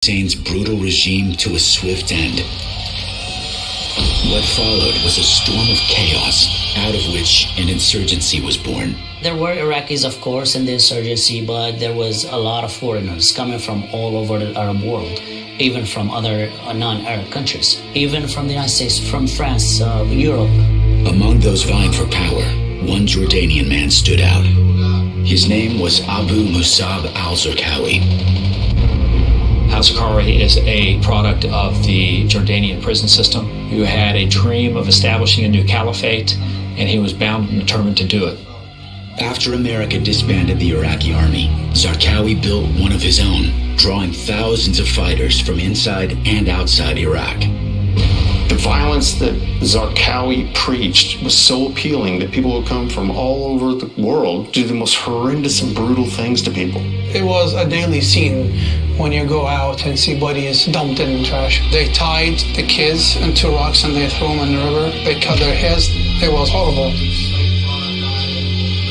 Hussein's brutal regime to a swift end. What followed was a storm of chaos, out of which an insurgency was born. There were Iraqis, of course, in the insurgency, but there was a lot of foreigners coming from all over the Arab world, even from other non-Arab countries, even from the United States, from France, Europe. Among those vying for power, one Jordanian man stood out. His name was Abu Musab al-Zarqawi. Al-Zarqawi is a product of the Jordanian prison system who had a dream of establishing a new caliphate, and he was bound and determined to do it. After America disbanded the Iraqi army, Zarqawi built one of his own, drawing thousands of fighters from inside and outside Iraq. The violence that Zarqawi preached was so appealing that people would come from all over the world do the most horrendous and brutal things to people. It was a daily scene when you go out and see bodies dumped in trash. They tied the kids into rocks and they threw them in the river. They cut their heads. It was horrible.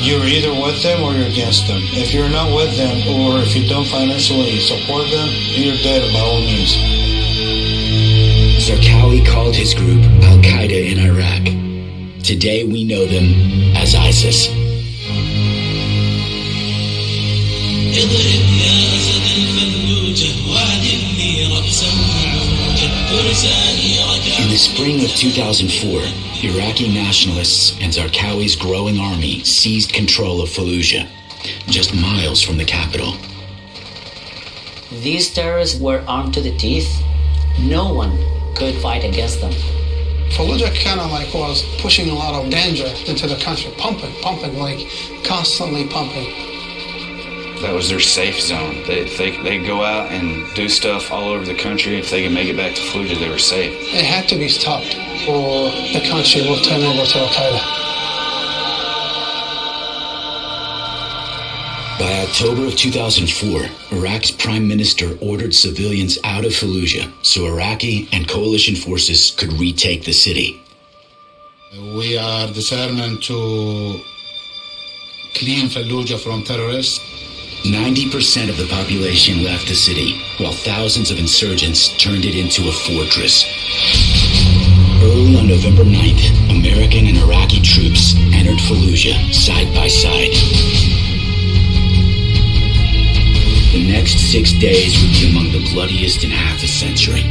You're either with them or you're against them. If you're not with them, or if you don't financially support them, you're dead by all means. Zarqawi called his group Al-Qaeda in Iraq. Today we know them as ISIS. In the spring of 2004, Iraqi nationalists and Zarqawi's growing army seized control of Fallujah, just miles from the capital. These terrorists were armed to the teeth. No one could fight against them. Fallujah kind of like was pushing a lot of danger into the country, pumping, like constantly pumping. That was their safe zone. They go out and do stuff all over the country. If they could make it back to Fallujah, they were safe. It had to be stopped, or the country will turn over to Al-Qaeda. By October of 2004, Iraq's prime minister ordered civilians out of Fallujah so Iraqi and coalition forces could retake the city. We are determined to clean Fallujah from terrorists. 90% of the population left the city, while thousands of insurgents turned it into a fortress. Early on November 9th, American and Iraqi troops entered Fallujah side by side. The next 6 days would be among the bloodiest in half a century.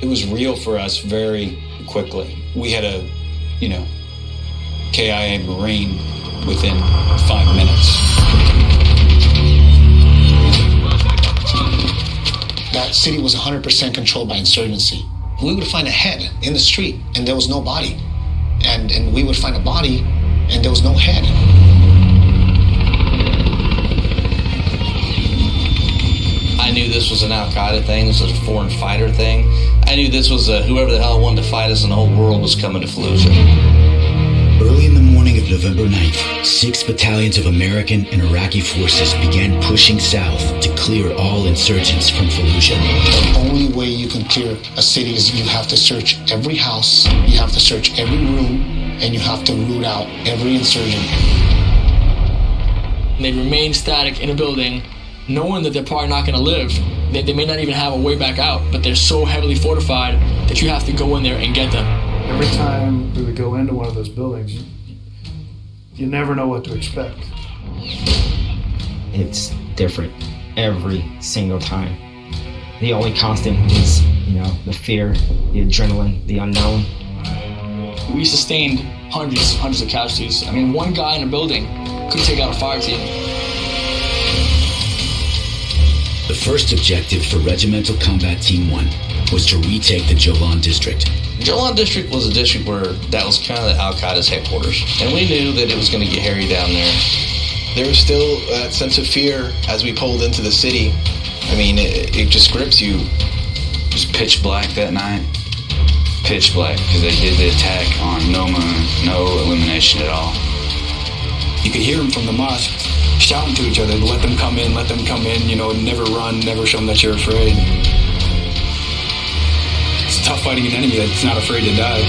It was real for us very quickly. We had a, KIA Marine within 5 minutes. That city was 100% controlled by insurgency. We would find a head in the street and there was no body. And we would find a body and there was no head. I knew this was an Al-Qaeda thing, this was a foreign fighter thing. I knew this was whoever the hell wanted to fight us in the whole world was coming to Fallujah. Early in the morning of November 9th, 6 battalions of American and Iraqi forces began pushing south to clear all insurgents from Fallujah. The only way you can clear a city is you have to search every house, you have to search every room, and you have to root out every insurgent. They remain static in a building, knowing that they're probably not going to live. They may not even have a way back out, but they're so heavily fortified that you have to go in there and get them. Every time we would go into one of those buildings, you never know what to expect. It's different every single time. The only constant is, the fear, the adrenaline, the unknown. We sustained hundreds of casualties. I mean, one guy in a building could take out a fire team. The first objective for Regimental Combat Team 1 was to retake the Jolan district. Jolan district was a district where that was kind of Al-Qaeda's headquarters, and we knew that it was going to get hairy down there. There was still that sense of fear as we pulled into the city. I mean, it just grips you. It was pitch black that night. Pitch black, because they did the attack on no moon, no illumination at all. You could hear them from the mosque shouting to each other, let them come in, you know, never run, never show them that you're afraid. It's tough fighting an enemy that's not afraid to die.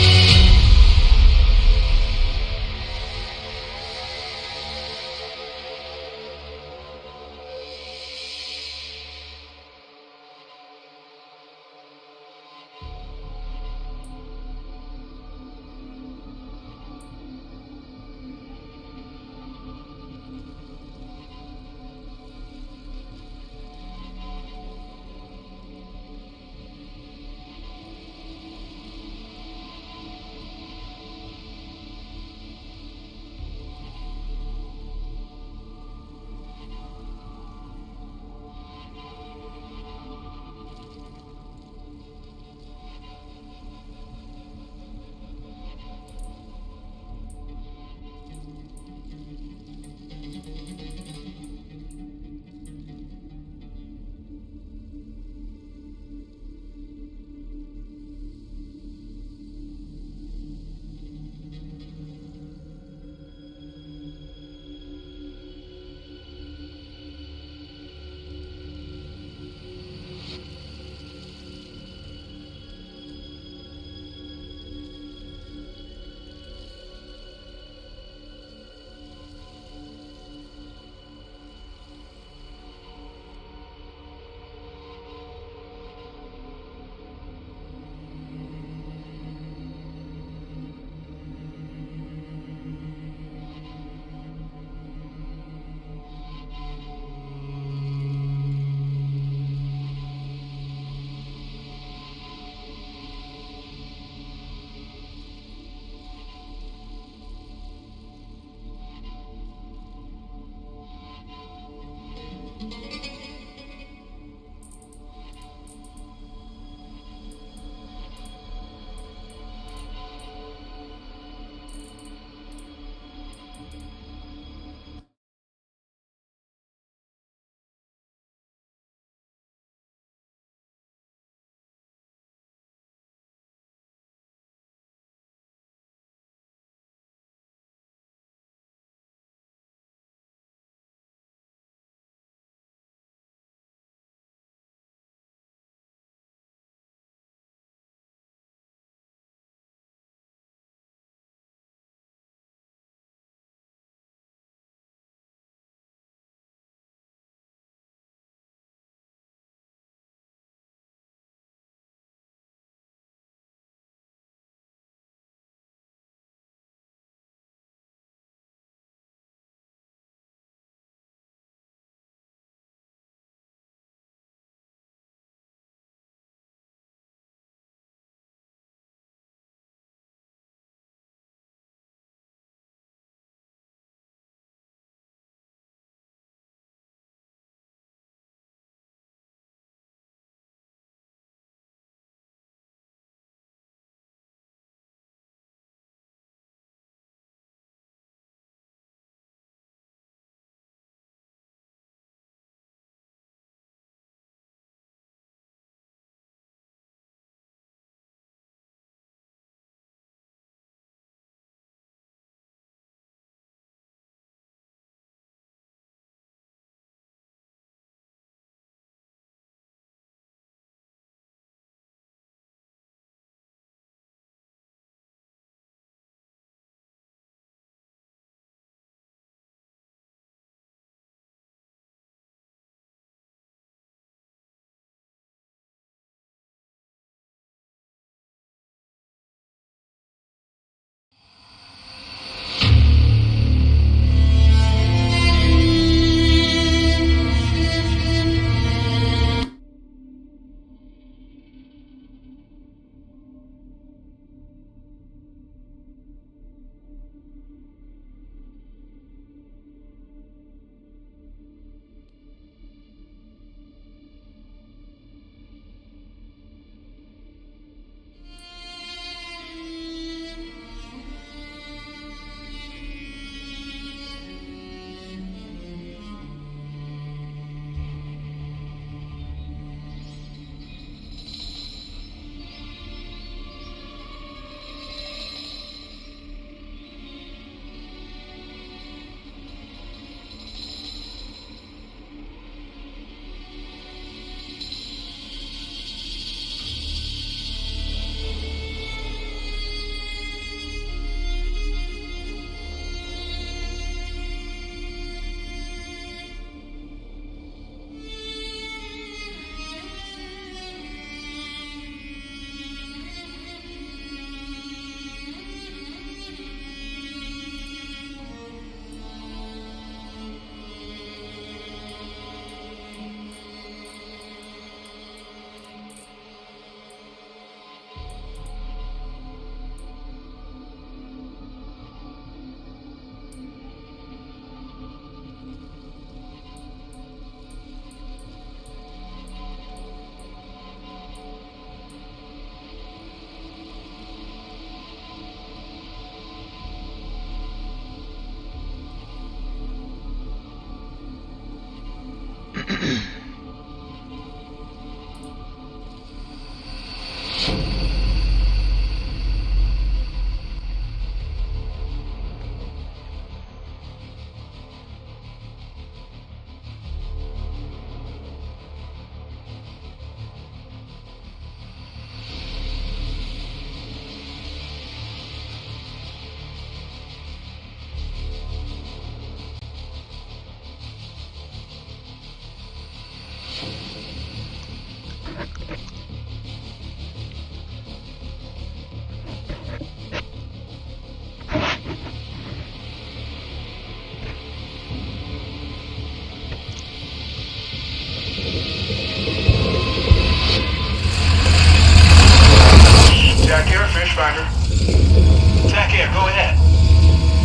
scan. Go ahead.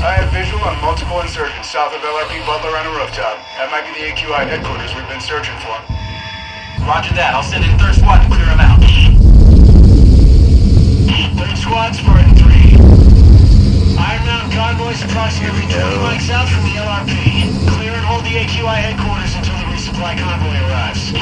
I have visual on multiple insurgents south of LRP Butler on a rooftop. That might be the AQI headquarters we've been searching for. Roger that. I'll send in 3rd Squad to clear them out. 3rd Squad, Spartan 3. Iron Mountain convoys approximately 20 mics out from the LRP. Clear and hold the AQI headquarters until the resupply convoy arrives.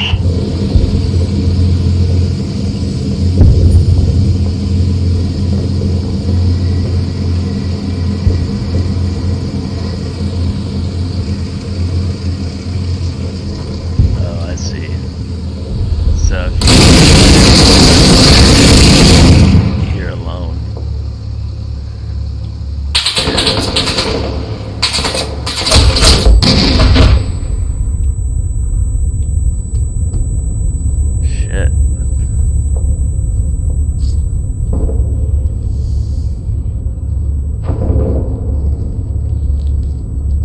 Oh, I see. So you're alone. Shit.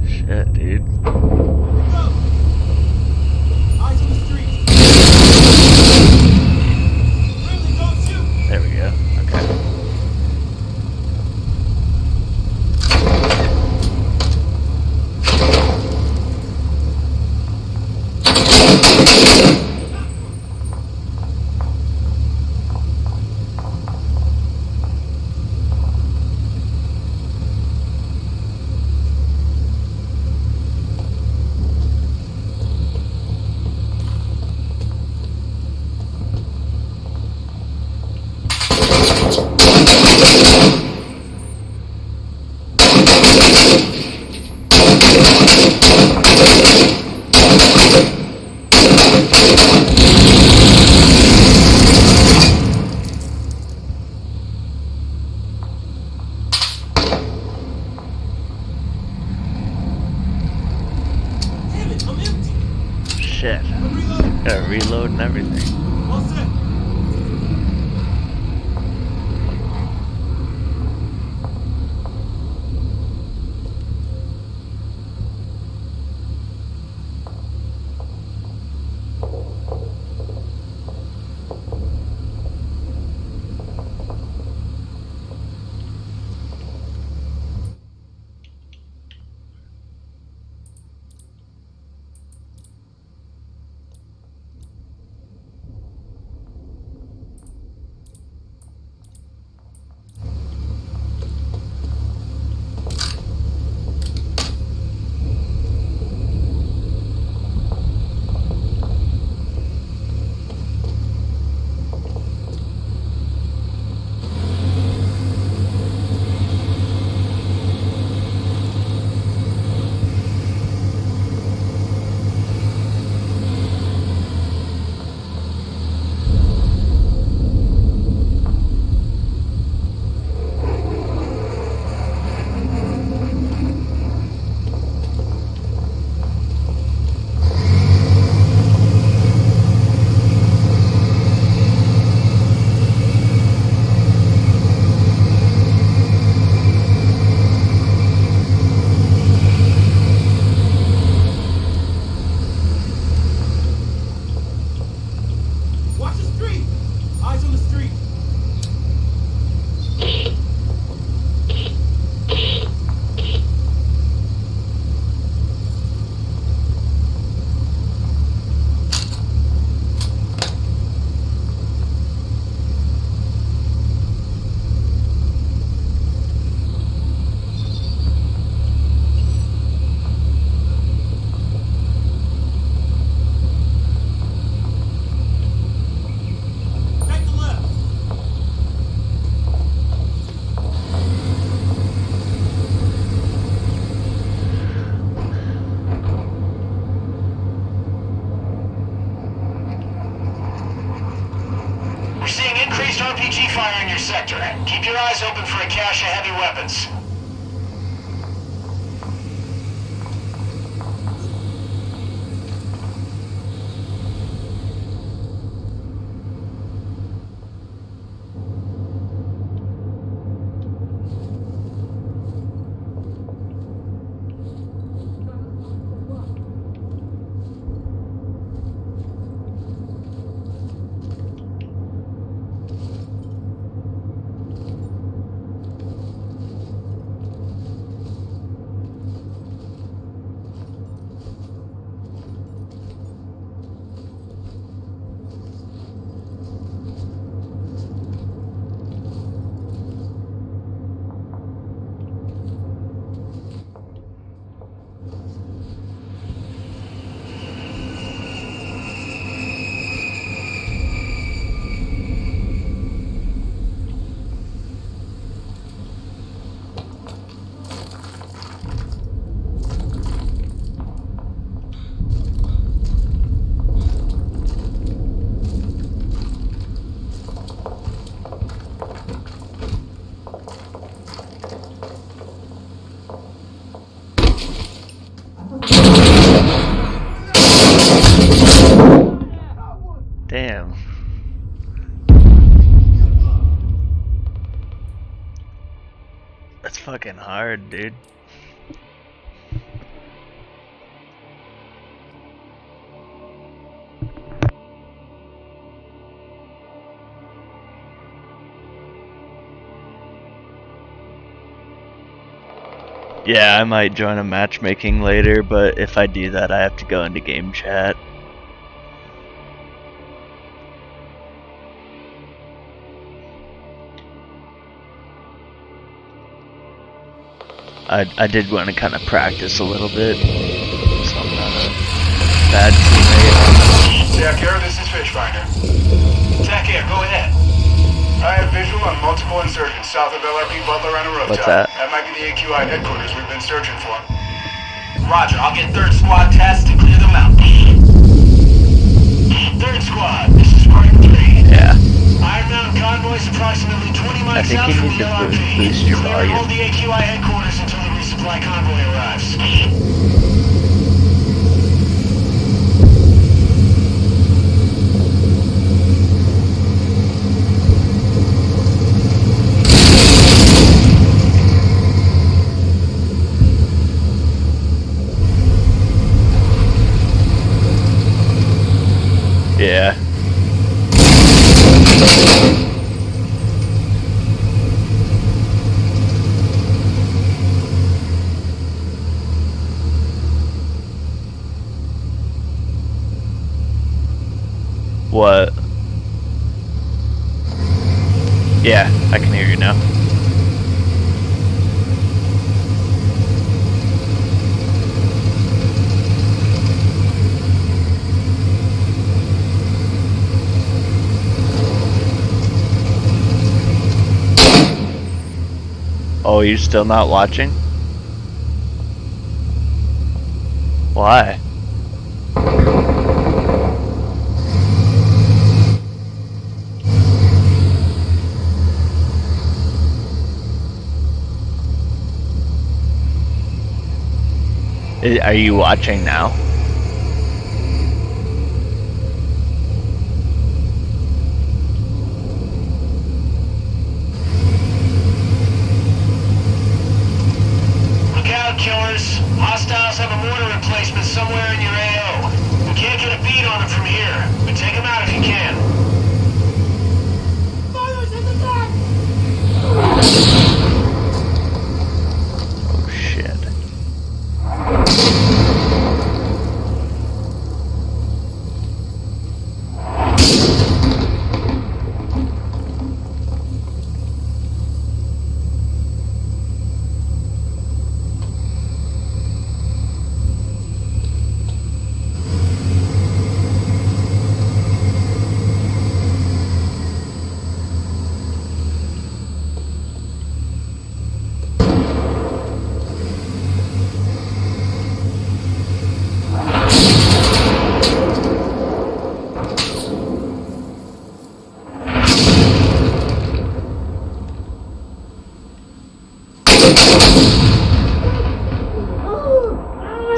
Shit, dude. Eyes on the street. Friendly, don't shoot. There we go. Okay. Damn it, I'm empty. Shit. I'm reloading. Gotta reload and everything. All set. Watch the street. Eyes on the street. Take the left. We're seeing increased RPG fire in your sector. Keep your eyes open for a cache of heavy weapons. Damn. That's fucking hard, dude. Yeah, I might join a matchmaking later, but if I do that, I have to go into game chat. I did want to kind of practice a little bit, so I'm not a bad teammate. Jack Air, this is Fishfinder. Jack Air, go ahead. I have visual on multiple insurgents south of LRP Butler on a rooftop. What's that? That might be the AQI headquarters we've been searching for. Roger, I'll get 3rd Squad tasked to clear them out. 3rd Squad, this is Spartan 3. Yeah. Iron Mountain convoy's approximately 20 miles south you from need the to LRP. boost your Clear volume. all the AQI headquarters until the resupply convoy arrives. Yeah. What? Yeah, I can hear you now. Oh, you're still not watching? Why? Are you watching now? Look out, killers. Hostiles have a mortar emplacement somewhere in your AO. We can't get a beat on them from here, but take them out if you can. Oh shit.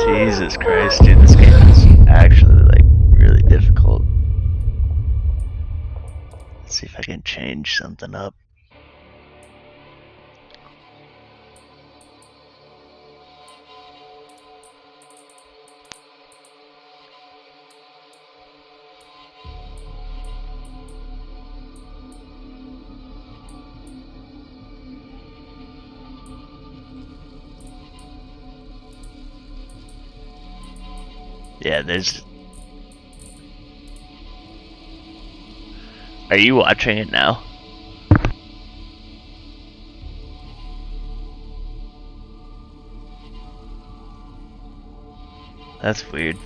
Jesus Christ, dude, this game is actually like really difficult. Let's see if I can change something up. Yeah, there's... Are you watching it now? That's weird.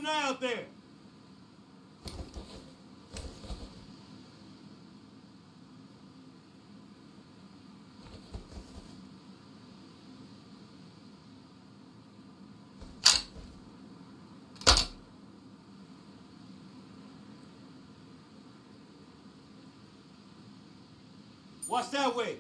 an eye out there. Watch that way.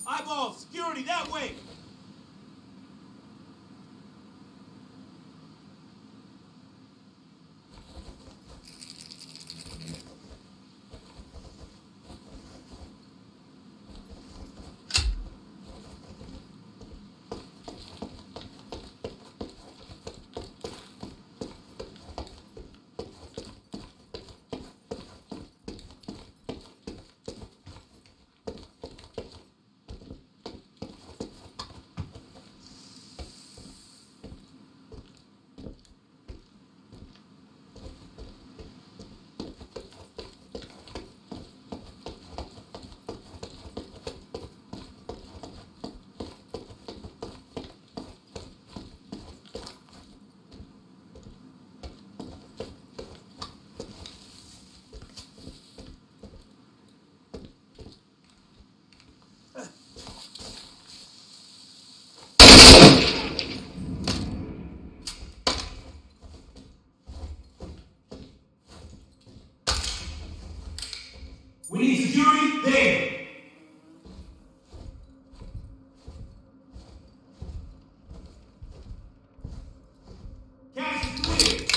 Eyeball, security, that way. We need security there. Cash is clear.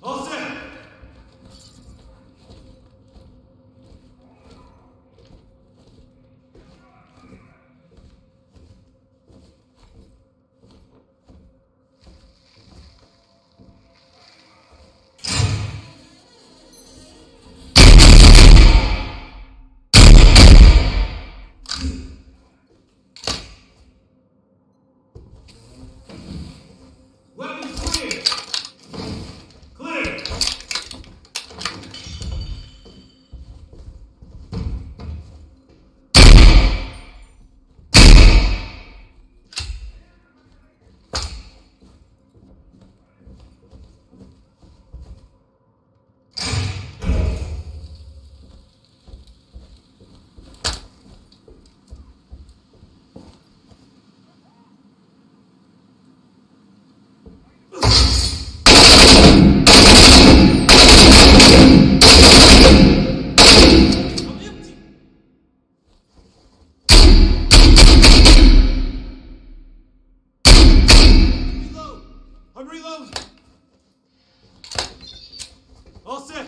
All set. Weapons clear. Clear. I'm reloading. All set.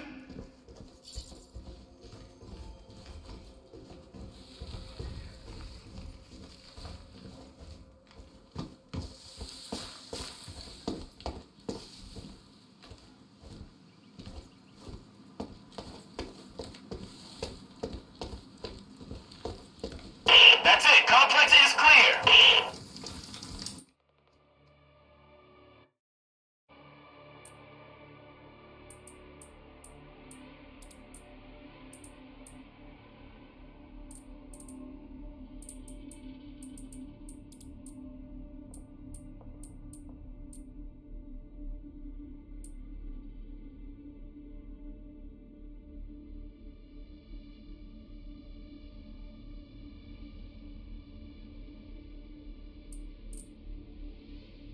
That's it. Complex is clear.